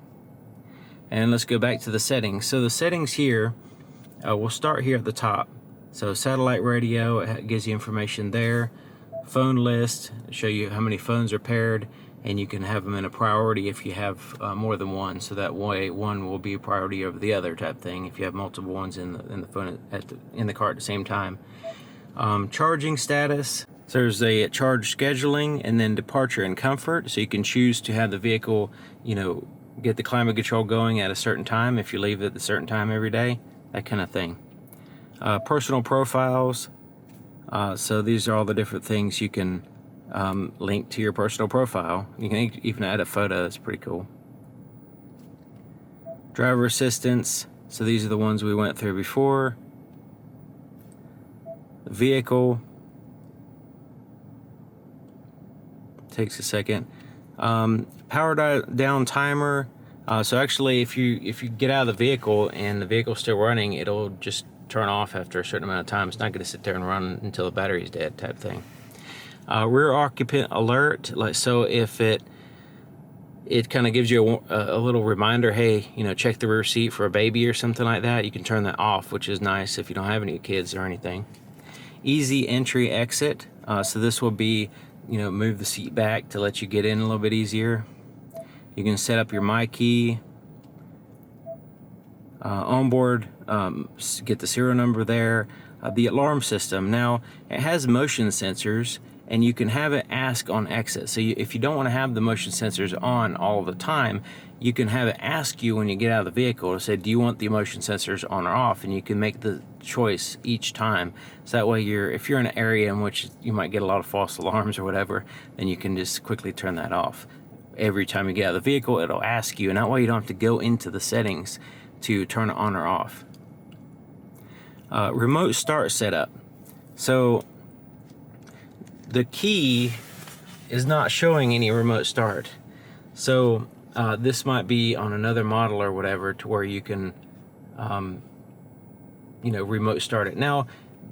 And let's go back to the settings. So the settings here, we'll start here at the top. So satellite radio, it gives you information there. Phone list, show you how many phones are paired. and you can have them in a priority if you have more than one, so that way one will be a priority over the other type thing if you have multiple ones in the phone in the car at the same time. Charging status. So there's a charge scheduling and then departure and comfort. So you can choose to have the vehicle, you know, get the climate control going at a certain time if you leave it at a certain time every day, that kind of thing. Personal profiles. So these are all the different things you can link to your personal profile. You can even add a photo. That's pretty cool. Driver assistance. So these are the ones we went through before. Vehicle. Takes a second. Power down timer. So actually, if you get out of the vehicle and the vehicle's still running, it'll just turn off after a certain amount of time. It's not going to sit there and run until the battery's dead, type thing. Rear occupant alert. Like, so if it kind of gives you a little reminder, hey, you know, check the rear seat for a baby or something like that. You can turn that off, which is nice if you don't have any kids or anything. Easy entry exit. So this will be, you know, move the seat back to let you get in a little bit easier. You can set up your My Key. Onboard, get the serial number there. The alarm system. Now, it has motion sensors, and you can have it ask on exit. So if you don't want to have the motion sensors on all the time, you can have it ask you when you get out of the vehicle to say, do you want the motion sensors on or off? And you can make the choice each time. So that way, if you're in an area in which you might get a lot of false alarms or whatever, then you can just quickly turn that off. Every time you get out of the vehicle, it'll ask you, and that way you don't have to go into the settings to turn it on or off. Remote start setup. So the key is not showing any remote start. So this might be on another model or whatever, to where you can, you know, remote start it. Now,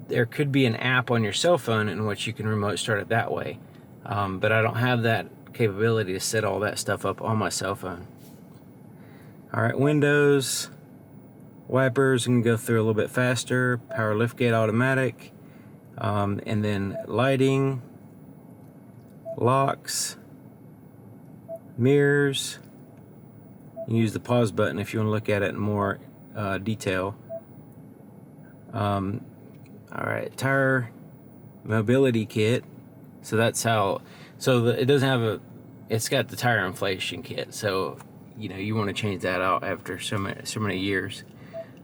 there could be an app on your cell phone in which you can remote start it that way, but I don't have that capability to set all that stuff up on my cell phone. All right, windows, wipers, and go through a little bit faster. Power liftgate automatic, and then lighting, locks, mirrors. You can use the pause button if you want to look at it in more detail. All right, tire mobility kit. So that's how. So it doesn't have it's got the tire inflation kit. So you know you want to change that out after so many years.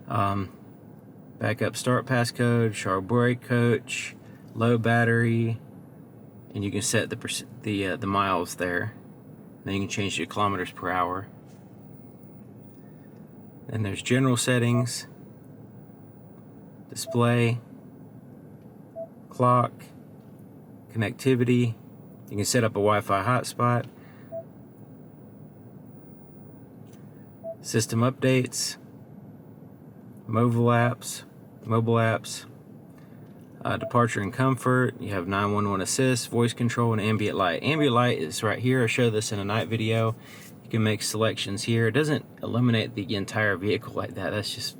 Backup start passcode, sharp brake coach, low battery, and you can set the miles there. Then you can change the kilometers per hour. Then there's general settings, display, clock, connectivity. You can set up a Wi-Fi hotspot, system updates, mobile apps, departure and comfort. You have 911 assist, voice control, and ambient light. Ambient light is right here. I showed this in a night video. You can make selections here. It doesn't illuminate the entire vehicle like that. That's just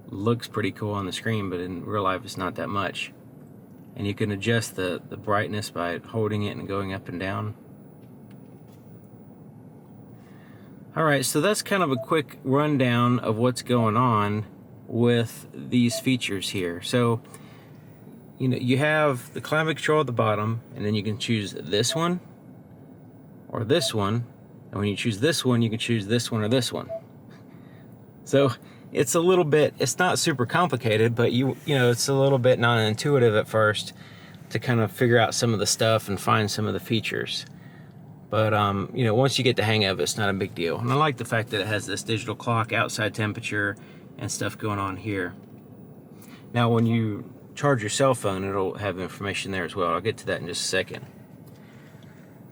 looks pretty cool on the screen, but in real life it's not that much. And you can adjust the brightness by holding it and going up and down. Alright, so that's kind of a quick rundown of what's going on with these features here. So, you know, you have the climate control at the bottom, and then you can choose this one or this one. And when you choose this one, you can choose this one or this one. So it's a little bit, it's not super complicated, but you know, it's a little bit non-intuitive at first to kind of figure out some of the stuff and find some of the features. But you know, once you get the hang of it, it's not a big deal. And I like the fact that it has this digital clock, outside temperature, and stuff going on here. Now, when you charge your cell phone, it'll have information there as well. I'll get to that in just a second.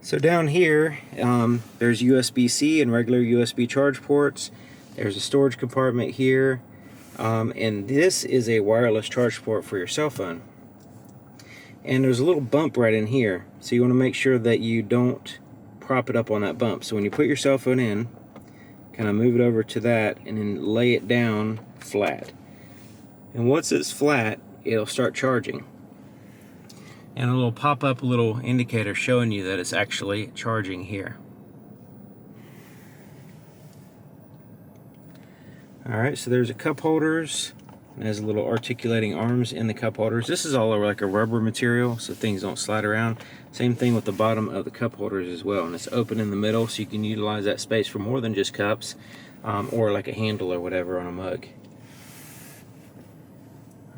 So down here, there's USB-C and regular USB charge ports. There's a storage compartment here, and this is a wireless charge port for your cell phone. And there's a little bump right in here, so you want to make sure that you don't prop it up on that bump. So when you put your cell phone in, kind of move it over to that and then lay it down flat. And once it's flat, it'll start charging. and a little pop-up little indicator showing you that it's actually charging here. Alright, so there's a cup holders. It has little articulating arms in the cup holders. This is all over like a rubber material, so things don't slide around. Same thing with the bottom of the cup holders as well. And it's open in the middle, so you can utilize that space for more than just cups, or like a handle or whatever on a mug.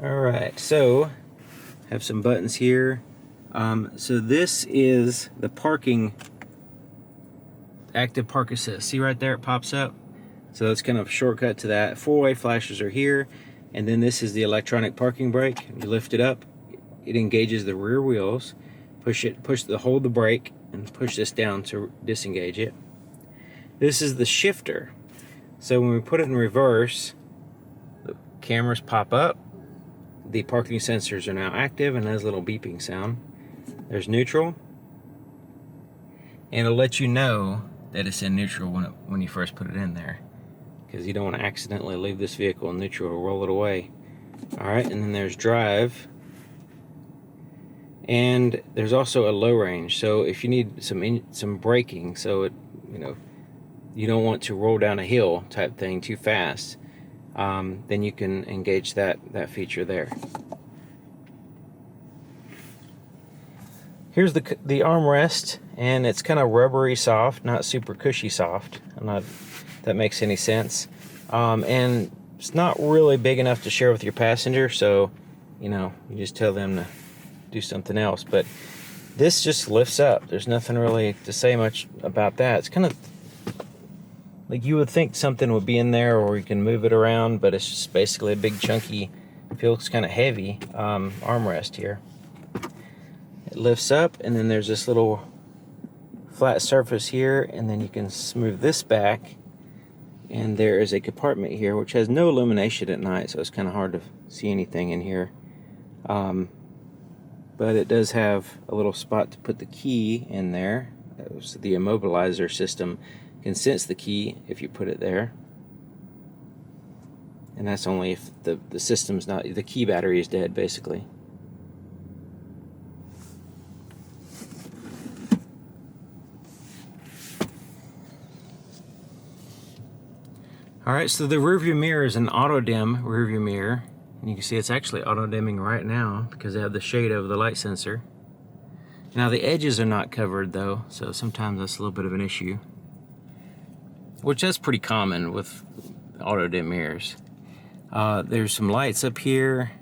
Alright, so have some buttons here. So this is the parking, active park assist. See right there, it pops up. So it's kind of a shortcut to that. Four-way flashers are here. And then this is the electronic parking brake. You lift it up, it engages the rear wheels. Hold the brake and push this down to disengage it. This is the shifter. So when we put it in reverse, the cameras pop up. The parking sensors are now active and has a little beeping sound. There's neutral. And it'll let you know that it's in neutral when you first put it in there, because you don't want to accidentally leave this vehicle in neutral or roll it away. Alright, and then there's drive. And there's also a low range. So if you need some braking, so it, you don't want to roll down a hill type thing too fast, then you can engage that feature there. Here's the armrest, and it's kind of rubbery soft, not super cushy soft. If that makes any sense. And it's not really big enough to share with your passenger, so you just tell them to do something else. But this just lifts up. There's nothing really to say much about that. It's kind of like you would think something would be in there, or you can move it around, but it's just basically a big chunky, feels kind of heavy armrest here. It lifts up, and then there's this little flat surface here, and then you can smooth this back, and there is a compartment here which has no illumination at night, so it's kind of hard to see anything in here, but it does have a little spot to put the key in there. So the immobilizer system can sense the key if you put it there, and that's only if the system's not, the key battery is dead basically. Alright, so the rearview mirror is an auto-dim rearview mirror. And you can see it's actually auto-dimming right now because they have the shade over the light sensor. Now the edges are not covered though, so sometimes that's a little bit of an issue. Which that's pretty common with auto-dim mirrors. There's some lights up here.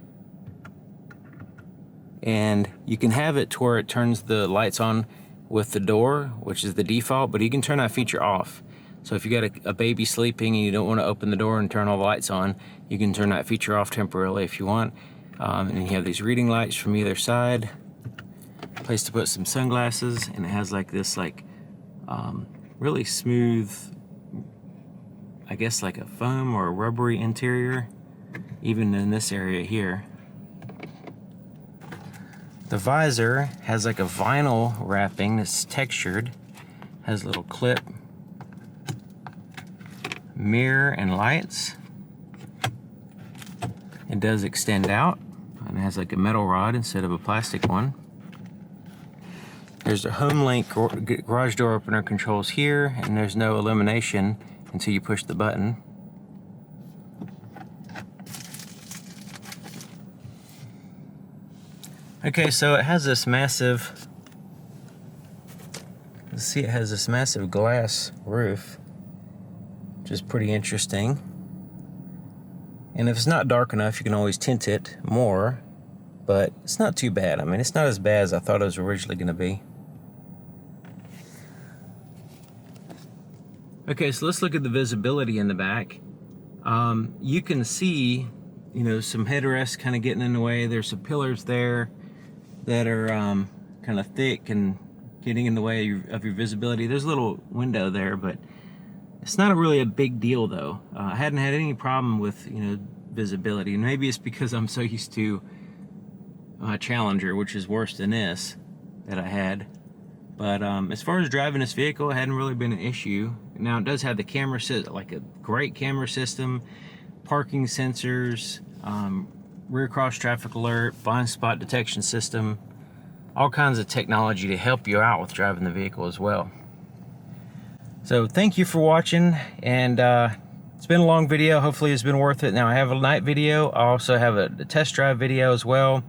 And you can have it to where it turns the lights on with the door, which is the default, but you can turn that feature off. So if you got a baby sleeping and you don't want to open the door and turn all the lights on, you can turn that feature off temporarily if you want. And you have these reading lights from either side. Place to put some sunglasses, and it has like this really smooth, I guess like a foam or a rubbery interior, even in this area here. The visor has like a vinyl wrapping that's textured, has a little clip, mirror and lights. It does extend out, and it has like a metal rod instead of a plastic one. There's a HomeLink garage door opener controls here, and there's no illumination until you push the button. Okay, so it has this massive, let's see, it has this massive glass roof, which is pretty interesting. And if it's not dark enough, you can always tint it more, but it's not too bad. I mean, it's not as bad as I thought it was originally going to be. Okay, so let's look at the visibility in the back. You can see, some headrests kind of getting in the way. There's some pillars there that are kind of thick and getting in the way of your visibility. There's a little window there, but it's not really a big deal though. I hadn't had any problem with visibility, and maybe it's because I'm so used to Challenger, which is worse than this that I had. But as far as driving this vehicle, it hadn't really been an issue. Now it does have the camera like a great camera system, parking sensors, rear cross traffic alert, blind spot detection system. all kinds of technology to help you out with driving the vehicle as well. So thank you for watching, and it's been a long video. Hopefully it's been worth it. Now I have a night video. I also have a test drive video as well.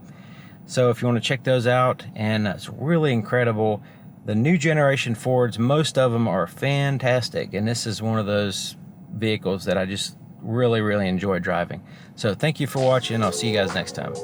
So if you want to check those out, and it's really incredible. The new generation Fords, most of them are fantastic, and this is one of those vehicles that I just really enjoy driving. So thank you for watching. I'll see you guys next time.